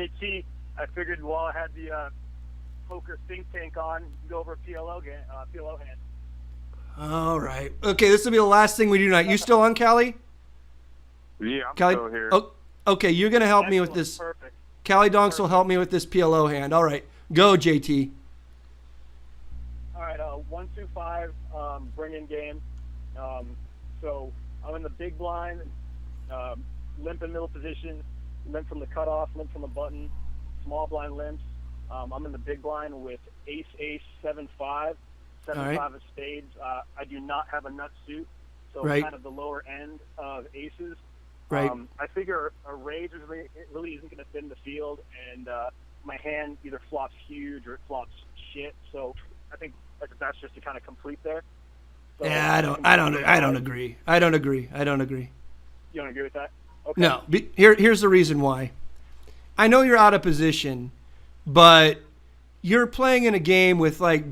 JT, I figured while I had the poker think tank on, go over a PLO hand. All right. Okay, this will be the last thing we do tonight. You still on, Cali? Yeah, I'm Cali? still here. Oh, okay, you're going to help me with this. Perfect. Cali Donks will help me with this PLO hand. All right. Go, JT. All right, 1-2-5, bring in game. So I'm in the big blind, limp in middle position, limp from the cutoff, limp from the button, small blind limps. I'm in the big blind with ace, 7-5, 7-5 of spades. I do not have a nut suit, so Right. kind of the lower end of aces. Right. I figure a raise really isn't going to fit in the field, and my hand either flops huge or it flops shit. So I think that's just to kind of complete there. So Yeah, I don't agree. I don't agree. You don't agree with that? Okay. No. Here's the reason why. I know you're out of position, but you're playing in a game with like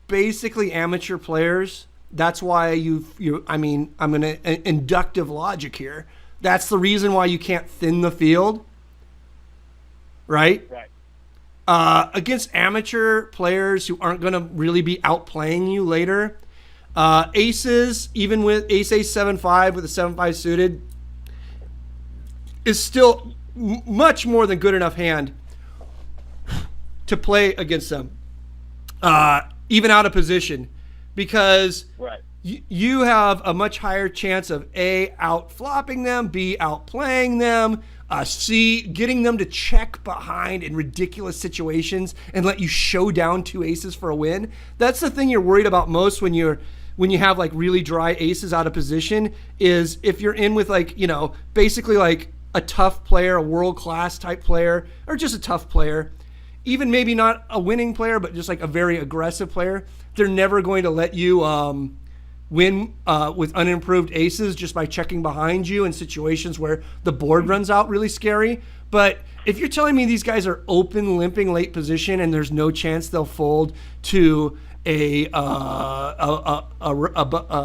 basically amateur players. That's why I'm going to inductive logic here. That's the reason why you can't thin the field, right? Right. Against amateur players who aren't going to really be outplaying you later, aces, even with ace 7-5 with a 7-5 suited, is still much more than good enough hand to play against them, even out of position, because Right. you have a much higher chance of A, out flopping them, B, outplaying them, C, getting them to check behind in ridiculous situations and let you show down two aces for a win. That's the thing you're worried about most when you have like really dry aces out of position, is if you're in with like, basically like a tough player, a world-class type player, or just a tough player, even maybe not a winning player, but just like a very aggressive player. They're never going to let you win with unimproved aces just by checking behind you in situations where the board runs out really scary. But if you're telling me these guys are open limping late position and there's no chance they'll fold to a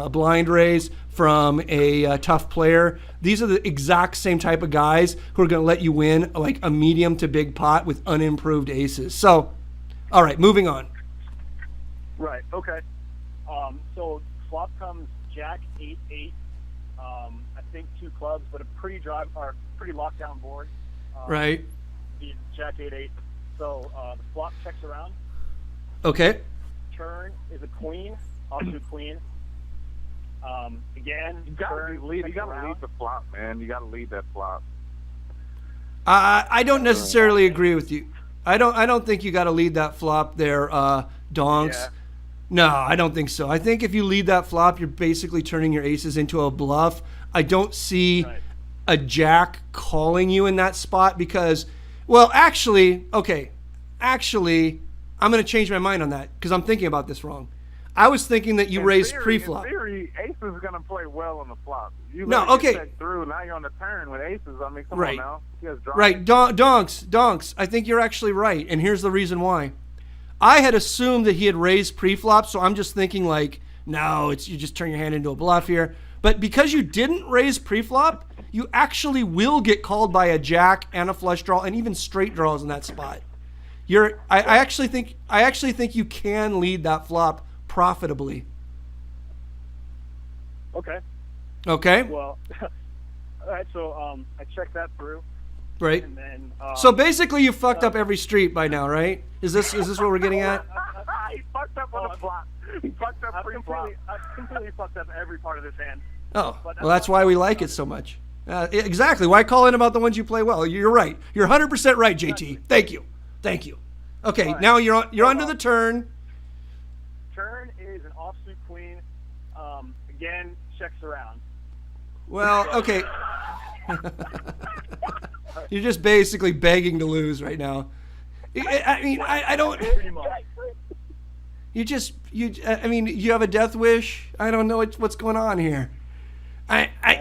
blind raise from a tough player, these are the exact same type of guys who are going to let you win like a medium to big pot with unimproved aces. So, all right, moving on. Right. Okay. So flop comes Jack 8-8. I think two clubs, but a pretty locked down board. Right. The Jack 8-8. So the flop checks around. Okay. Turn is a queen, offsuit queen. Again, You gotta lead the flop, man. You gotta lead that flop. I don't necessarily agree with you. I don't think you got to lead that flop there, Donks. Yeah. No, I don't think so. I think if you lead that flop, you're basically turning your aces into a bluff. I don't see a jack calling you in that spot because, well, actually, I'm going to change my mind on that because I'm thinking about this wrong. I was thinking that you raised pre-flop. In theory, ace is going to play well on the flop. You No, let okay. it check through, now you're on the turn with aces. I mean, come Right. on now. He has draw. Right, Donks, I think you're actually right, and here's the reason why. I had assumed that he had raised pre-flop, so I'm just thinking like, no, you just turn your hand into a bluff here. But because you didn't raise pre-flop, you actually will get called by a jack and a flush draw and even straight draws in that spot. I actually think you can lead that flop profitably. Okay. Okay? Well, all right. So I checked that through. Right. And then, So basically you fucked up every street by now, right? Is this what we're getting at? He fucked up on the flop. He fucked up I've pre-flop. completely fucked up every part of this hand. Oh, well, that's why we like it so much. Exactly. Why call in about the ones you play well? You're right. You're 100% right, JT. Thank you. Okay, right. now you're onto the turn. Turn is an offsuit queen. Again, checks around. Well, okay. You're just basically begging to lose right now. I mean, I don't. Pretty much. You have a death wish. I don't know what's going on here.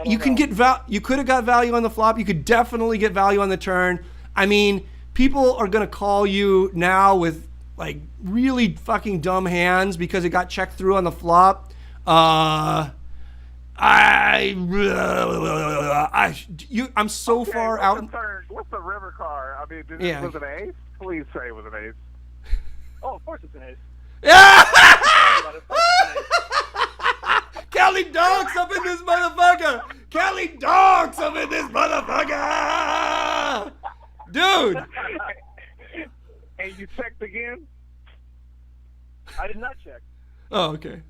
You could have got value on the flop. You could definitely get value on the turn. I mean, people are gonna call you now with like really fucking dumb hands because it got checked through on the flop. I'm so far out. what's the river card? I mean, was it an ace? Please say it was an ace. Oh, of course it's an ace. Yeah! Cali Donks up in this motherfucker! Cali Donks up in this motherfucker! Dude! And you checked again? I did not check. Oh, okay.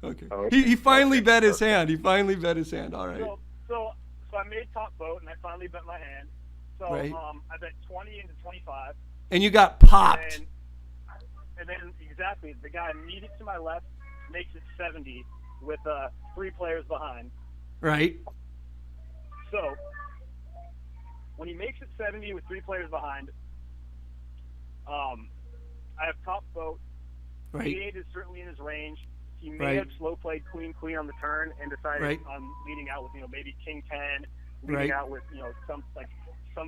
He finally bet his hand. All right. So I made top vote, and I finally bet my hand. So Right. I bet 20 into 25. And you got popped. And then exactly, the guy immediate to my left makes it 70 with 3 players behind. Right. So when he makes it 70 with 3 players behind, I have top vote. Right. 8 is certainly in his range. He may Right. have slow played queen on the turn and decided Right. on leading out with maybe king 10, leading Right. out with some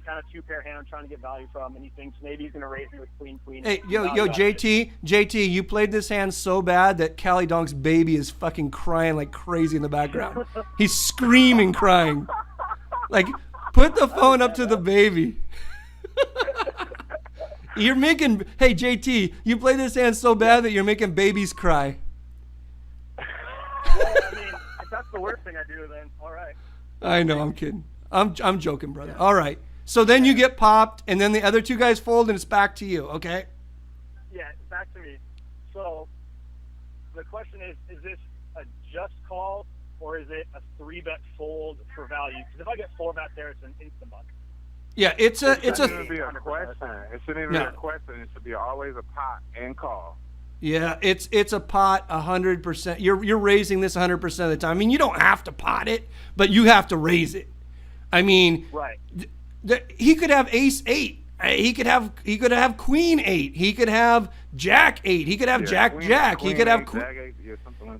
kind of 2-pair hand I'm trying to get value from, and he thinks maybe he's going to raise me with queen. Hey, yo, JT, you played this hand so bad that Cali Donk's baby is fucking crying like crazy in the background. He's screaming, crying. Like, put the phone up to the baby. Hey, JT, you play this hand so bad that you're making babies cry. Well, I mean, if that's the worst thing I do, then all right. I know, I'm kidding. I'm joking, brother. All right. So then you get popped, and then the other 2 guys fold, and it's back to you, okay? Yeah, it's back to me. So the question is this a just call, or is it a 3-bet fold for value? Because if I get 4-bet there, it's an instant buck. Yeah, it's a. It shouldn't even be a question. It shouldn't even be a question. It should be always a pot and call. Yeah, it's a pot 100%. You're raising this 100% of the time. I mean, you don't have to pot it, but you have to raise it. I mean, right. He could have ace 8. He could have queen 8. He could have jack 8. He could have jack. He could have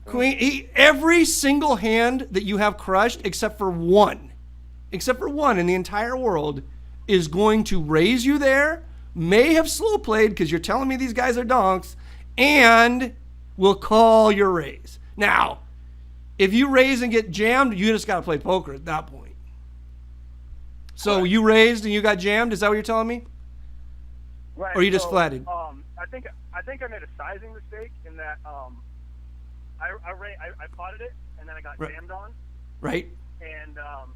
queen. Every single hand that you have crushed, except for one in the entire world, is going to raise you there. May have slow played because you're telling me these guys are donks, and will call your raise. Now, if you raise and get jammed, you just got to play poker at that point. So you raised and you got jammed. Is that what you're telling me? Right. Or you just flatted? I think I made a sizing mistake in that I potted it and then I got jammed on. Right. And I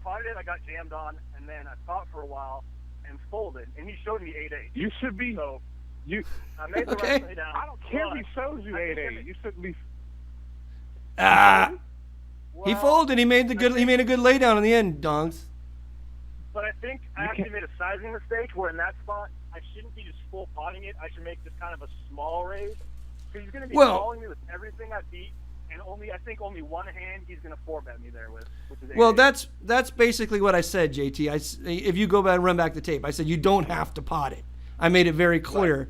potted it, I got jammed on, and then I thought for a while and folded, and he showed me 8-8. You should be. So I made the right play down. I don't care if he shows you 8-8. You shouldn't be. He folded. He made a good laydown in the end, Donks. But I think I actually made a sizing mistake where in that spot I shouldn't be just full potting it. I should make this kind of a small raise because he's going to be calling me with everything I beat, and I think only one hand he's going to 4-bet me there with, which is 8-8. Well, that's basically what I said, JT. If you go back and run back the tape, I said you don't have to pot it. I made it very clear,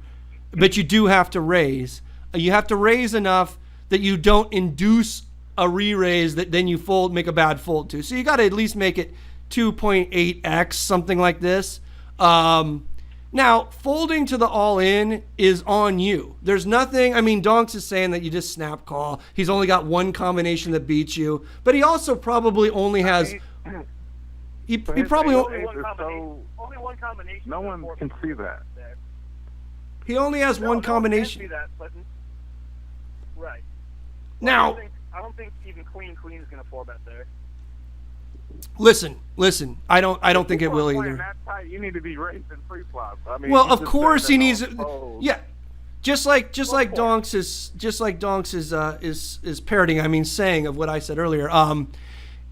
but you do have to raise. You have to raise enough that you don't induce a re-raise that then you make a bad fold to. So you got to at least make it 2.8x, something like this. Now, folding to the all-in is on you. There's nothing. I mean, Donks is saying that you just snap call. He's only got one combination that beats you, but he also probably only has. He probably only one combination. No one can see that. He only has one combination. See that, but, right. Now, I don't think even queen is going to 4-bet there. Listen. I don't think it will either. That tight, you need to be raised in pre-flop. I mean, well, of course he needs. Yeah. Just like Donks is parroting. I mean, saying of what I said earlier.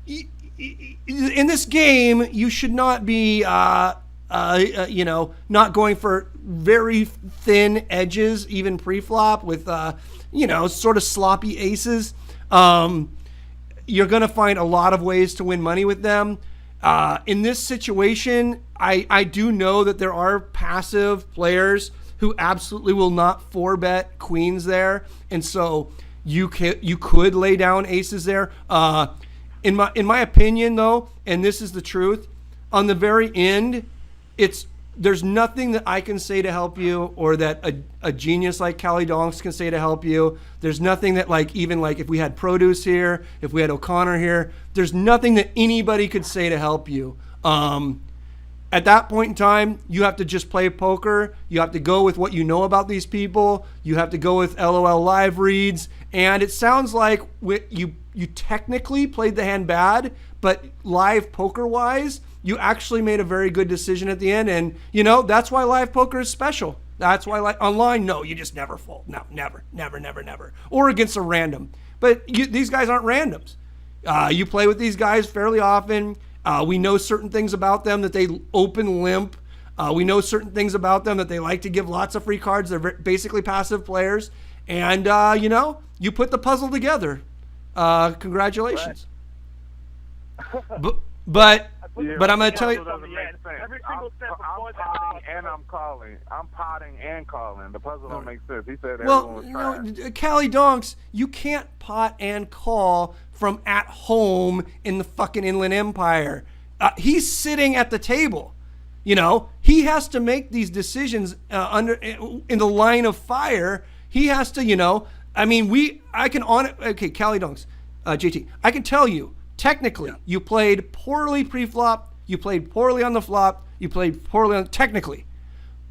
In this game, you should not be, not going for very thin edges, even pre-flop with, sort of sloppy aces. You're going to find a lot of ways to win money with them. In this situation, I do know that there are passive players who absolutely will not 4-bet queens there, and so you could lay down aces there. In my opinion, though, and this is the truth, on the very end, there's nothing that I can say to help you, or that a genius like Cali Donks can say to help you. There's nothing that even if we had Produce here, if we had O'Connor here, there's nothing that anybody could say to help you. at that point in time, you have to just play poker. You have to go with what you know about these people. You have to go with LOL live reads. And it sounds like you technically played the hand bad, but live poker-wise, you actually made a very good decision at the end. And, you know, that's why live poker is special. That's why online, no, you just never fold. No, never. Or against a random. But these guys aren't randoms. You play with these guys fairly often. We know certain things about them, that they open limp. We know certain things about them, that they like to give lots of free cards. They're basically passive players. And, you know, you put the puzzle together. Congratulations. Right. But I'm going to tell you. Every single step I'm potting and I'm calling. I'm potting and calling. The puzzle don't make sense. He said well, everyone was trying. Cali Donks, you can't pot and call from at home in the fucking Inland Empire. He's sitting at the table. You know, he has to make these decisions in the line of fire. He has to, you know, I mean, okay, Cali Donks, JT, I can tell you, technically, you played poorly pre-flop, you played poorly on the flop, you played poorly technically.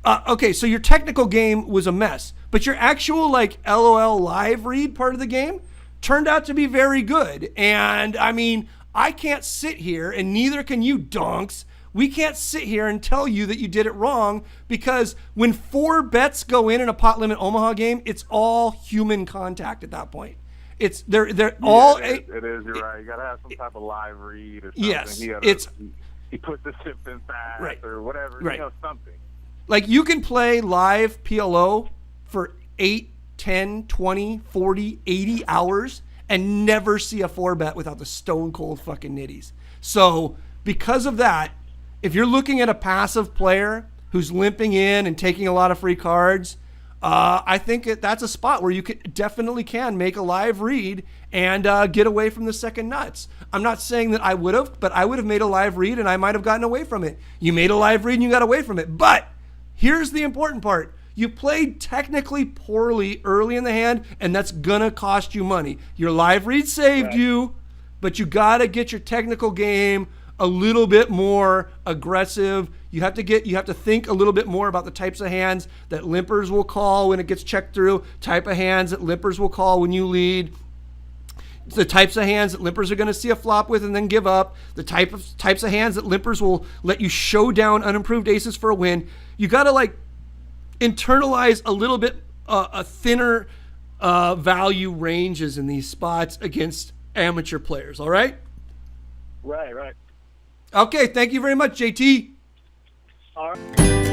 Okay, so your technical game was a mess, but your actual, like, LOL live read part of the game turned out to be very good. And, I mean, I can't sit here, and neither can you, Donks. We can't sit here and tell you that you did it wrong, because when 4 bets go in a Pot Limit Omaha game, it's all human contact at that point. It's they're all. It is. You're right. You gotta have some type of live read or something. Yes, he put the chip in fast, right, or whatever. Right. You know, something. Like, you can play live PLO for 8, 10, 20, 40, 80 hours and never see a 4-bet without the stone cold fucking nitties. So because of that, if you're looking at a passive player who's limping in and taking a lot of free cards, I think that's a spot where you definitely can make a live read and get away from the second nuts. I'm not saying that I would have, but I would have made a live read and I might have gotten away from it. You made a live read and you got away from it. But here's the important part. You played technically poorly early in the hand, and that's going to cost you money. Your live read saved you, but you got to get your technical game a little bit more aggressive. You have to think a little bit more about the types of hands that limpers will call when it gets checked through, type of hands that limpers will call when you lead, the types of hands that limpers are going to see a flop with and then give up, the types of hands that limpers will let you show down unimproved aces for a win. You got to, like, internalize a little bit a thinner value ranges in these spots against amateur players. All right? Right. Okay, thank you very much, JT. All right.